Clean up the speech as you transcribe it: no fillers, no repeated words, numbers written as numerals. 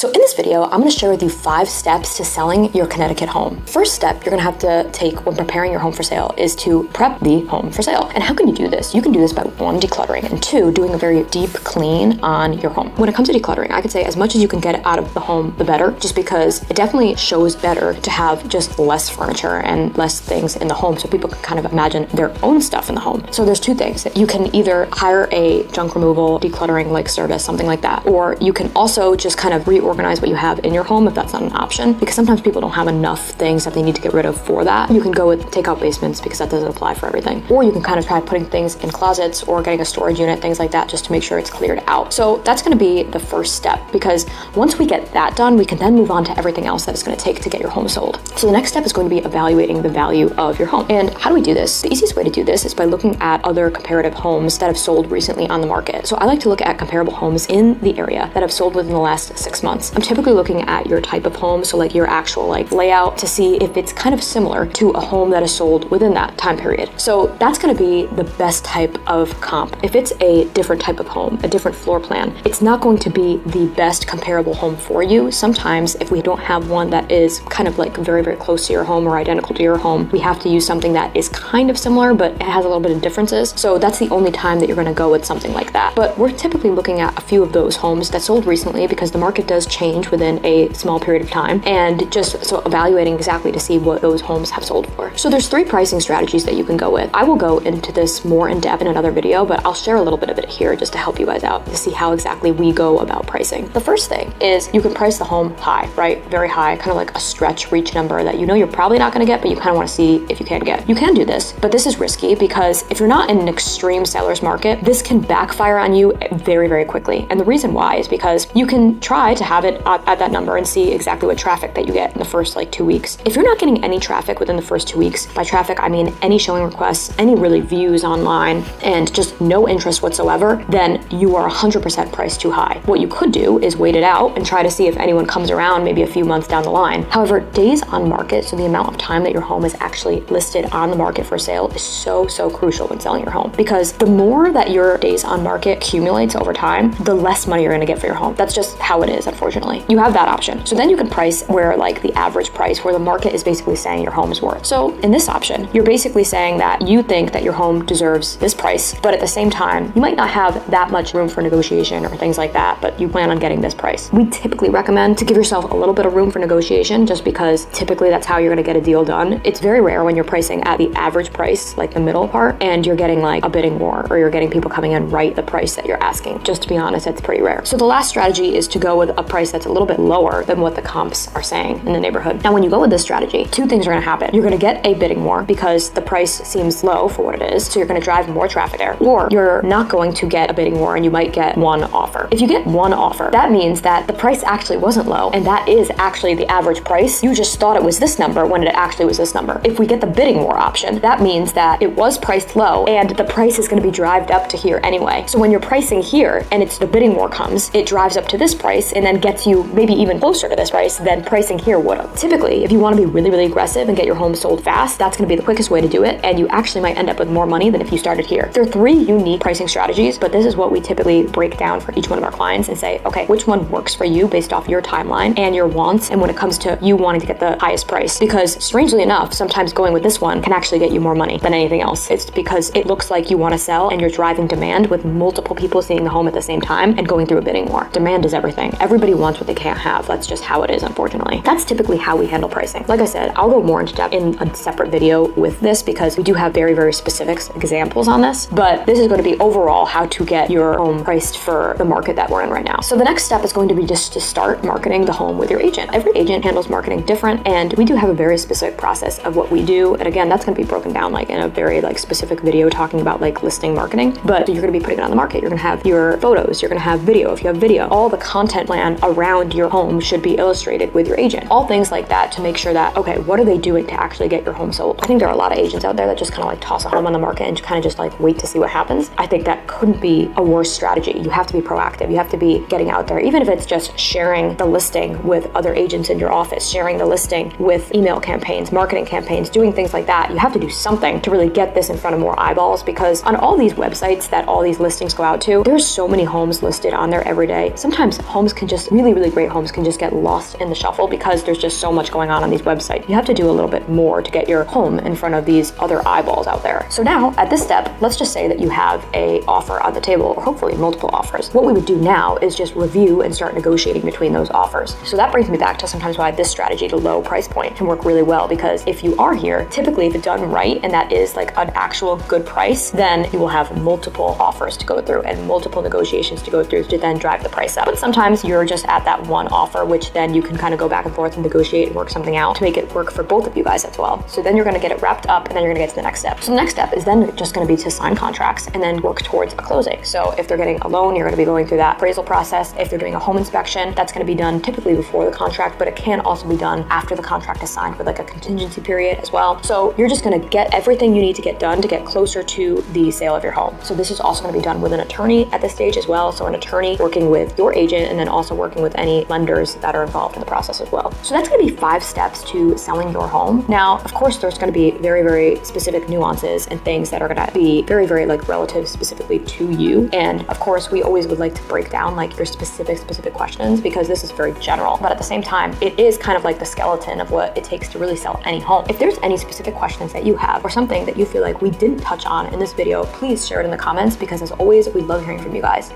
So in this video, I'm gonna share with you 5 steps to selling your Connecticut home. First step you're gonna have to take when preparing your home for sale is to prep the home for sale. And how can you do this? You can do this by 1, decluttering, and 2, doing a very deep clean on your home. When it comes to decluttering, I could say as much as you can get out of the home, the better, just because it definitely shows better to have just less furniture and less things in the home so people can kind of imagine their own stuff in the home. So there's 2 things. You can either hire a junk removal, decluttering like service, something like that, or you can also just kind of reorganize what you have in your home if that's not an option, because sometimes people don't have enough things that they need to get rid of for that. You can go with takeout basements because that doesn't apply for everything. Or you can kind of try putting things in closets or getting a storage unit, things like that, just to make sure it's cleared out. So that's gonna be the first step, because once we get that done, we can then move on to everything else that it's gonna take to get your home sold. So the next step is going to be evaluating the value of your home. And how do we do this? The easiest way to do this is by looking at other comparative homes that have sold recently on the market. So I like to look at comparable homes in the area that have sold within the last 6 months. I'm typically looking at your type of home, so like your actual layout, to see if it's kind of similar to a home that is sold within that time period. So that's gonna be the best type of comp. If it's a different type of home, a different floor plan, it's not going to be the best comparable home for you. Sometimes if we don't have one that is kind of like very, very close to your home or identical to your home, we have to use something that is kind of similar, but it has a little bit of differences. So that's the only time that you're gonna go with something like that. But we're typically looking at a few of those homes that sold recently, because the market does change within a small period of time, and just so evaluating exactly to see what those homes have sold for. So there's 3 pricing strategies that you can go with. I will go into this more in depth in another video, but I'll share a little bit of it here just to help you guys out to see how exactly we go about pricing. The first thing is you can price the home high, right? Very high, kind of like a stretch reach number that you know you're probably not gonna get, but you kind of wanna see if you can get. You can do this, but this is risky because if you're not in an extreme seller's market, this can backfire on you very, very quickly. And the reason why is because you can try to have it at that number and see exactly what traffic that you get in the first 2 weeks. If you're not getting any traffic within the first 2 weeks, by traffic I mean any showing requests, any really views online, and just no interest whatsoever, then you are 100% priced too high. What you could do is wait it out and try to see if anyone comes around maybe a few months down the line. However, days on market, so the amount of time that your home is actually listed on the market for sale, is so crucial when selling your home, because the more that your days on market accumulates over time, the less money you're gonna get for your home. That's just how it is, unfortunately. You have that option. So then you can price where the average price, where the market is basically saying your home is worth. So in this option, you're basically saying that you think that your home deserves this price, but at the same time, you might not have that much room for negotiation or things like that, but you plan on getting this price. We typically recommend to give yourself a little bit of room for negotiation, just because typically that's how you're gonna get a deal done. It's very rare when you're pricing at the average price, like the middle part, and you're getting a bidding war, or you're getting people coming in right the price that you're asking. Just to be honest, it's pretty rare. So the last strategy is to go with a price that's a little bit lower than what the comps are saying in the neighborhood. Now, when you go with this strategy, 2 things are gonna happen. You're gonna get a bidding war because the price seems low for what it is, so you're gonna drive more traffic there. Or you're not going to get a bidding war and you might get 1 offer. If you get 1 offer, that means that the price actually wasn't low, and that is actually the average price. You just thought it was this number when it actually was this number. If we get the bidding war option, that means that it was priced low and the price is gonna be drived up to here anyway. So when you're pricing here and it's the bidding war comes, it drives up to this price and then gets you maybe even closer to this price than pricing here would have. Typically, if you want to be really, really aggressive and get your home sold fast, that's going to be the quickest way to do it, and you actually might end up with more money than if you started here. There are 3 unique pricing strategies, but this is what we typically break down for each one of our clients and say, okay, which one works for you based off your timeline and your wants, and when it comes to you wanting to get the highest price. Because strangely enough, sometimes going with this one can actually get you more money than anything else. It's because it looks like you want to sell and you're driving demand with multiple people seeing the home at the same time and going through a bidding war. Demand is everything. Everybody wants what they can't have. That's just how it is, unfortunately. That's typically how we handle pricing. Like I said, I'll go more into depth in a separate video with this, because we do have very, very specific examples on this, but this is going to be overall how to get your home priced for the market that we're in right now. So the next step is going to be just to start marketing the home with your agent. Every agent handles marketing different, and we do have a very specific process of what we do. And again, that's going to be broken down in a very specific video talking about listing marketing, but you're going to be putting it on the market. You're going to have your photos, you're going to have video. If you have video, all the content plan around your home should be illustrated with your agent. All things like that to make sure that, okay, what are they doing to actually get your home sold? I think there are a lot of agents out there that just kind of toss a home on the market and kind of just wait to see what happens. I think that couldn't be a worse strategy. You have to be proactive. You have to be getting out there, even if it's just sharing the listing with other agents in your office, sharing the listing with email campaigns, marketing campaigns, doing things like that. You have to do something to really get this in front of more eyeballs, because on all these websites that all these listings go out to, there's so many homes listed on there every day. Sometimes homes can just really, really great homes can just get lost in the shuffle because there's just so much going on these websites. You have to do a little bit more to get your home in front of these other eyeballs out there. So now at this step, let's just say that you have a offer on the table, or hopefully multiple offers. What we would do now is just review and start negotiating between those offers. So that brings me back to sometimes why this strategy to low price point can work really well, because if you are here, typically if it's done right and that is like an actual good price, then you will have multiple offers to go through and multiple negotiations to go through to then drive the price up. But sometimes you're just at that one offer, which then you can kind of go back and forth and negotiate and work something out to make it work for both of you guys as well. So then you're going to get it wrapped up, and then you're going to get to the next step. So the next step is then just going to be to sign contracts and then work towards a closing. So if they're getting a loan, you're going to be going through that appraisal process. If they're doing a home inspection, that's going to be done typically before the contract, but it can also be done after the contract is signed with like a contingency period as well. So you're just going to get everything you need to get done to get closer to the sale of your home. So this is also going to be done with an attorney at this stage as well. So an attorney working with your agent and then also working with any lenders that are involved in the process as well. So that's going to be 5 steps to selling your home. Now, of course, there's going to be very, very specific nuances and things that are going to be very, very like relative specifically to you. And of course, we always would like to break down like your specific questions, because this is very general, but at the same time, it is kind of like the skeleton of what it takes to really sell any home. If there's any specific questions that you have or something that you feel like we didn't touch on in this video, please share it in the comments, because as always, we love hearing from you guys.